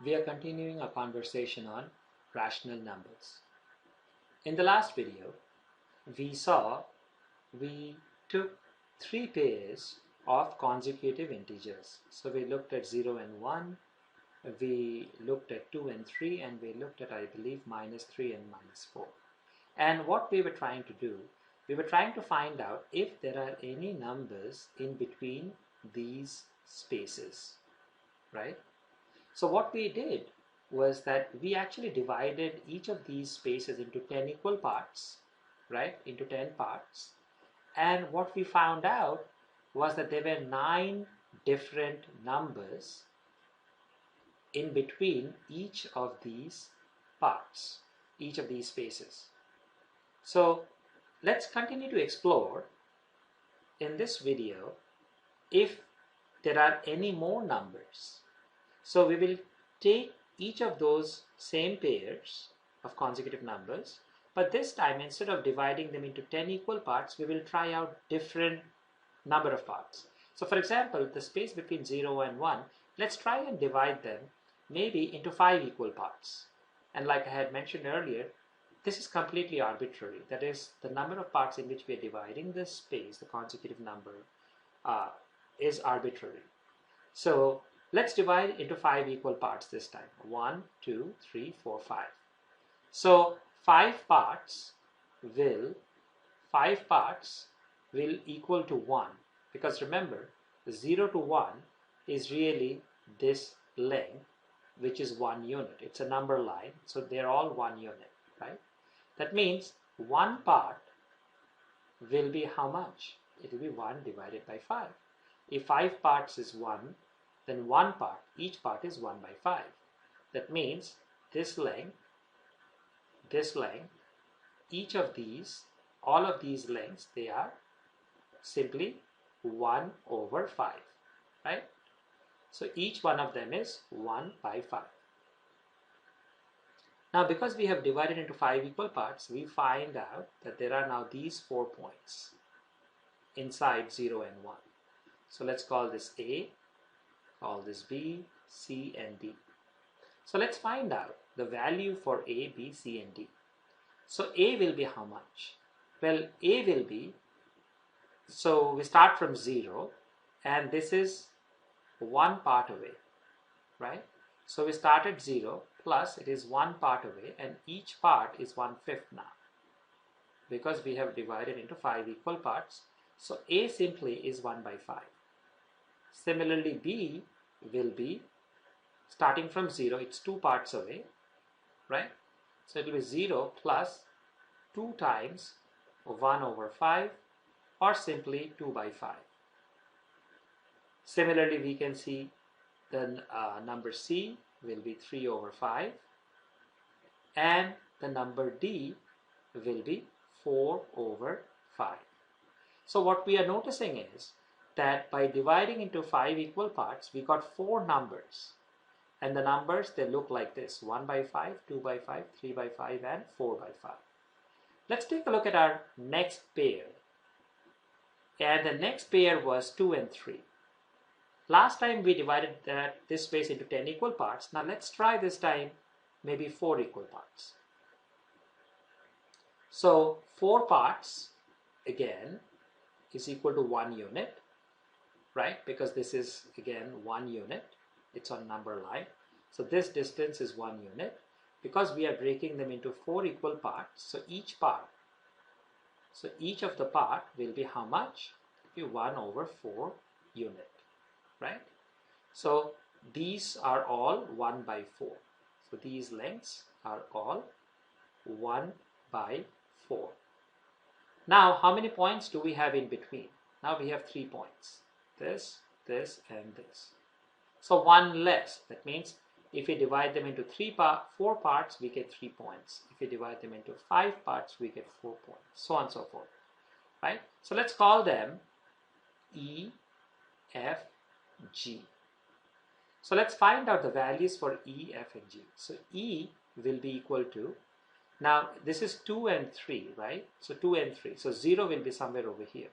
We are continuing our conversation on rational numbers. In the last video, we took three pairs of consecutive integers. So we looked at 0 and 1, we looked at 2 and 3, and we looked at, I believe, -3 and -4. And what we were trying to do, we were trying to find out if there are any numbers in between these spaces, right? So what we did was that we actually divided each of these spaces into 10 equal parts, right? Into 10 parts. And what we found out was that there were 9 different numbers in between each of these parts, each of these spaces. So let's continue to explore in this video if there are any more numbers. So we will take each of those same pairs of consecutive numbers, but this time instead of dividing them into 10 equal parts, we will try out different number of parts. So for example, the space between 0 and 1, let's try and divide them maybe into 5 equal parts. And like I had mentioned earlier, this is completely arbitrary. That is, the number of parts in which we are dividing this space, the consecutive number, is arbitrary. So let's divide into 5 equal parts this time. 1, 2, 3, 4, 5. So 5 parts will equal to 1, because remember, 0 to 1 is really this length, which is 1 unit. It's a number line, so they're all 1 unit, right? That means 1 part will be how much? It will be 1 divided by 5. If 5 parts is 1, then each part is 1 by 5. That means this length, each of these, all of these lengths, they are simply 1 over 5, right? So each one of them is 1 by 5. Now because we have divided into 5 equal parts, we find out that there are now these 4 points inside 0 and 1. So let's call this A, call this B, C, and D. So let's find out the value for A, B, C, and D. So A will be how much? Well, A will be, so we start from 0, and this is 1 part away, right? So we start at 0, plus it is 1 part away, and each part is 1/5 now, because we have divided into 5 equal parts. So A simply is 1 by 5. Similarly, B will be starting from 0, it's 2 parts away, right? So it will be 0 plus 2 times 1 over 5, or simply 2 by 5. Similarly, we can see the number C will be 3 over 5, and the number D will be 4 over 5. So what we are noticing is that by dividing into 5 equal parts, we got 4 numbers. And the numbers, they look like this: 1 by 5, 2 by 5, 3 by 5, and 4 by 5. Let's take a look at our next pair. And the next pair was 2 and 3. Last time we divided this space into 10 equal parts. Now let's try this time maybe 4 equal parts. So 4 parts again is equal to 1 unit, right? Because this is again 1 unit. It's on number line. So this distance is 1 unit. Because we are breaking them into 4 equal parts, so each of the part will be how much? It will be 1 over 4 unit, right? So these are all 1 by 4. So these lengths are all 1 by 4. Now how many points do we have in between? Now we have 3 points. This, this, and this. So 1 less. That means if we divide them into 4 parts, we get 3 points. If we divide them into 5 parts, we get 4 points. So on and so forth, right? So let's call them E, F, G. So let's find out the values for E, F, and G. So E will be equal to, now this is 2 and 3, right? So 2 and 3. So 0 will be somewhere over here.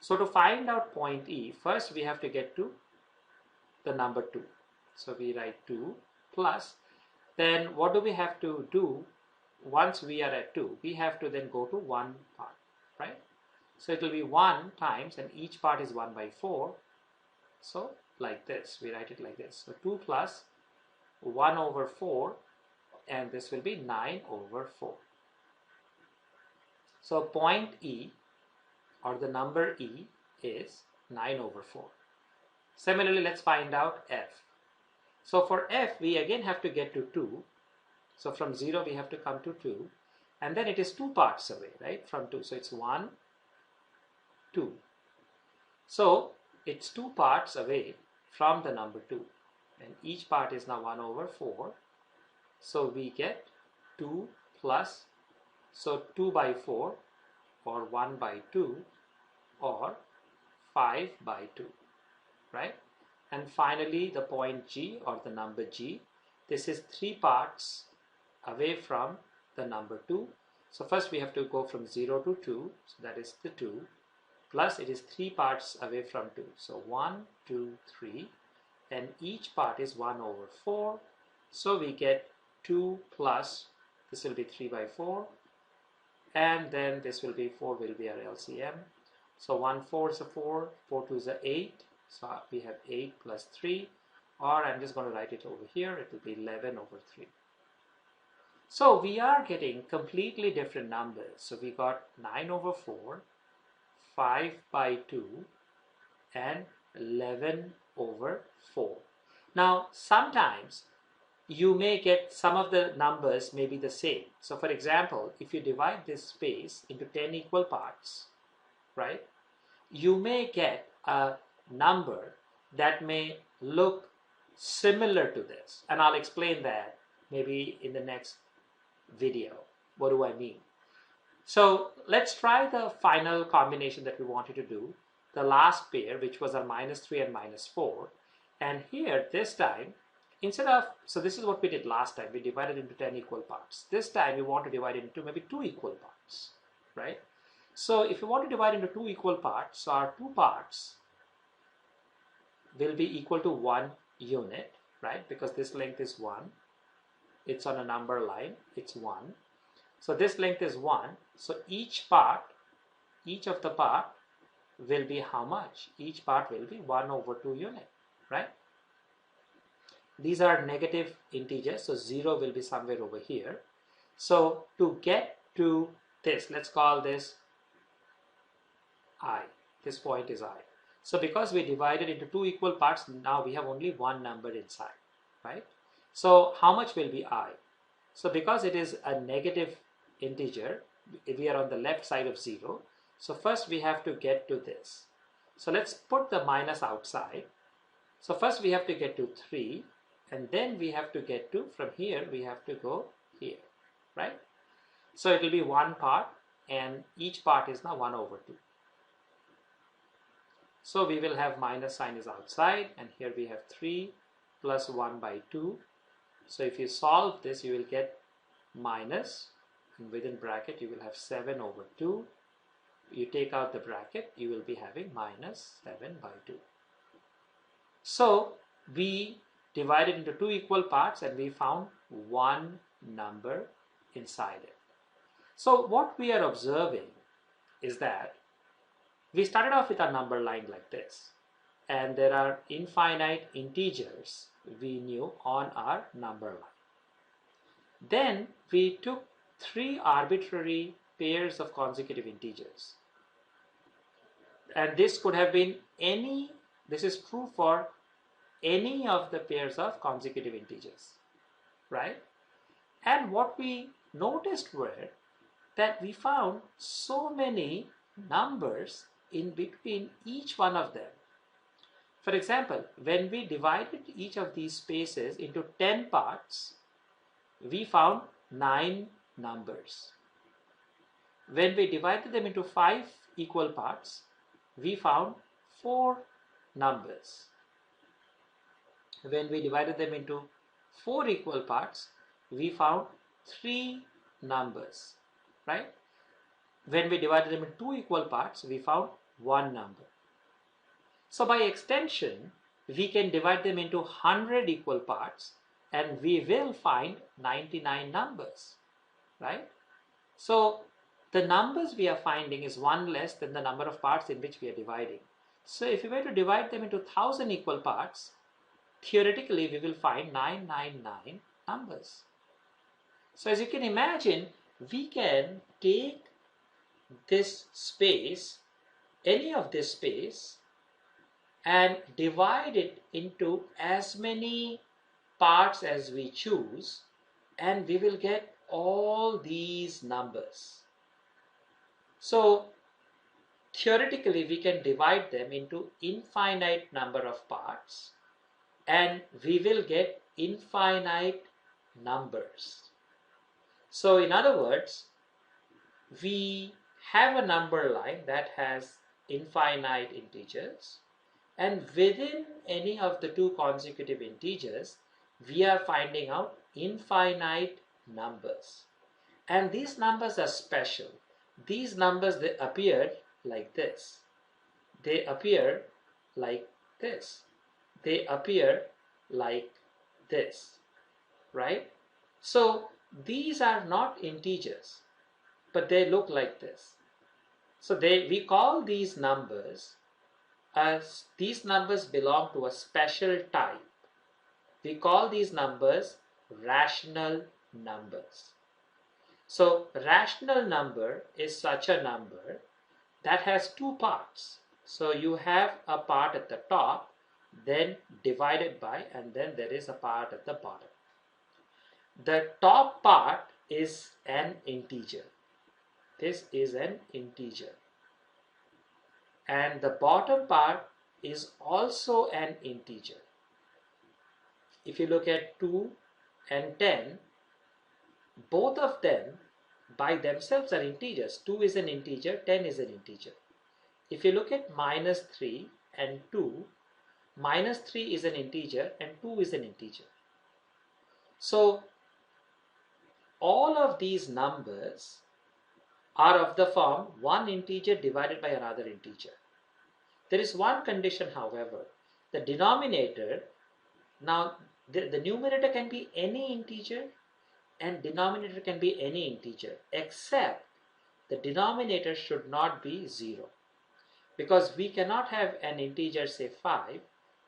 So to find out point E, first we have to get to the number 2. So we write 2 plus, then what do we have to do once we are at 2? We have to then go to one part, right? So it will be 1 times, and each part is 1 by 4. So like this, we write it like this. So 2 plus 1 over 4, and this will be 9 over 4. So point E, or the number E, is 9 over 4. Similarly, let's find out F. So for F, we again have to get to 2. So from 0, we have to come to 2. And then it is 2 parts away, right, from 2. So it's 1, 2. So it's 2 parts away from the number 2. And each part is now 1 over 4. So we get 2 plus, so 2 by 4, or 1 by 2, or 5 by 2, right? And finally, the point G, or the number G, this is 3 parts away from the number 2. So first we have to go from 0 to 2, so that is the 2, plus it is 3 parts away from 2. So 1, 2, 3, and each part is 1 over 4. So we get 2 plus, this will be 3 by 4, and then this will be 4 will be our LCM. So 1 4 is a 4, 4 2 is a 8. So we have 8 plus 3, or I'm just going to write it over here. It will be 11 over 3. So we are getting completely different numbers. So we got 9 over 4, 5 by 2, and 11 over 4. Now sometimes you may get some of the numbers may be the same. So for example, if you divide this space into 10 equal parts, right, you may get a number that may look similar to this, and I'll explain that maybe in the next video. What do I mean? So let's try the final combination that we wanted to do, the last pair, which was our -3 and -4. And here this time, instead of, so this is what we did last time, we divided into 10 equal parts. This time we want to divide it into maybe 2 equal parts, right? So if you want to divide into 2 equal parts, so our 2 parts will be equal to 1 unit, right? Because this length is 1. It's on a number line, it's 1. So this length is 1. So each of the part will be how much? Each part will be 1 over 2 unit, right? These are negative integers, so 0 will be somewhere over here. So to get to this, let's call this I. This point is I. So because we divided into 2 equal parts, now we have only one number inside, right? So how much will be I? So because it is a negative integer, we are on the left side of 0. So first we have to get to this. So let's put the minus outside. So first we have to get to 3, and then we have to get to, from here we have to go here, right? So it will be one part, and each part is now 1 over 2. So we will have minus sign is outside, and here we have 3 plus 1 by 2. So if you solve this, you will get minus, and within bracket you will have 7 over 2. You take out the bracket, you will be having minus 7 by 2. So we divided into 2 equal parts, and we found one number inside it. So what we are observing is that we started off with a number line like this, and there are infinite integers we knew on our number line. Then we took 3 arbitrary pairs of consecutive integers, and this could have been any, this is true for any of the pairs of consecutive integers, right? And what we noticed were that we found so many numbers in between each one of them. For example, when we divided each of these spaces into 10 parts, we found 9 numbers. When we divided them into 5 equal parts, we found 4 numbers. When we divided them into 4 equal parts, we found 3 numbers, right? When we divided them into 2 equal parts, we found 1 number. So by extension, we can divide them into 100 equal parts and we will find 99 numbers, right? So the numbers we are finding is one less than the number of parts in which we are dividing. So if we were to divide them into 1000 equal parts, theoretically we will find 999 numbers. So as you can imagine, we can take this space, any of this space, and divide it into as many parts as we choose, and we will get all these numbers. So theoretically we can divide them into infinite number of parts and we will get infinite numbers. So in other words, we have a number line that has infinite integers, and within any of the two consecutive integers we are finding out infinite numbers. And these numbers are special. These numbers, they appear like this. They appear like this. They appear like this, right? So these are not integers, but they look like this. So we call these numbers as these numbers belong to a special type. We call these numbers rational numbers. So rational number is such a number that has two parts. So you have a part at the top, then divided by, and then there is a part at the bottom. The top part is an integer. This is an integer. And the bottom part is also an integer. If you look at 2 and 10, both of them by themselves are integers. 2 is an integer, 10 is an integer. If you look at minus 3 and 2, minus 3 is an integer and 2 is an integer. So all of these numbers are of the form one integer divided by another integer. There is one condition, however. The denominator, now the numerator can be any integer and denominator can be any integer, except the denominator should not be 0. Because we cannot have an integer, say 5,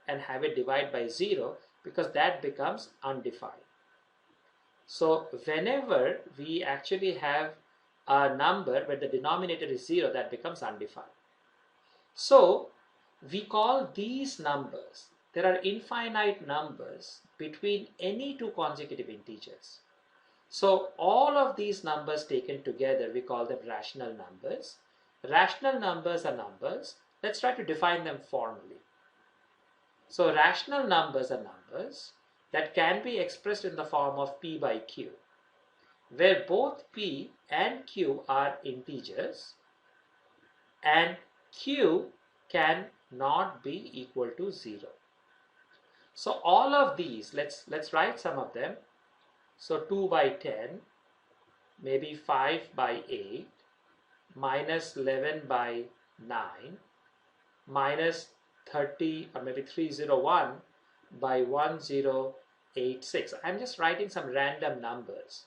and have it divide by 0, because that becomes undefined. So whenever we actually have a number where the denominator is 0, that becomes undefined. So we call these numbers, there are infinite numbers between any two consecutive integers. So all of these numbers taken together, we call them rational numbers. Rational numbers are numbers. Let's try to define them formally. So rational numbers are numbers that can be expressed in the form of p by q, where both p and q are integers and q can not be equal to 0. So all of these, let's write some of them. So 2 by 10, maybe 5 by 8, minus 11 by 9, minus 30 or maybe 301 by 1086. I'm just writing some random numbers.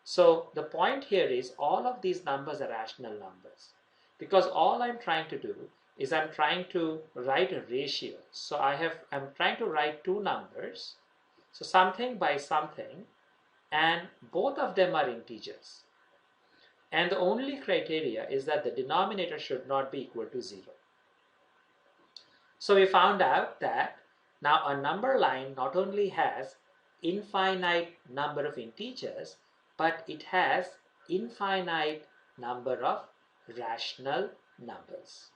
So the point here is all of these numbers are rational numbers, because all I'm trying to do is I'm trying to write a ratio. So I'm trying to write two numbers, so something by something, and both of them are integers. And the only criteria is that the denominator should not be equal to 0. So we found out that now a number line not only has infinite number of integers, but it has infinite number of rational numbers.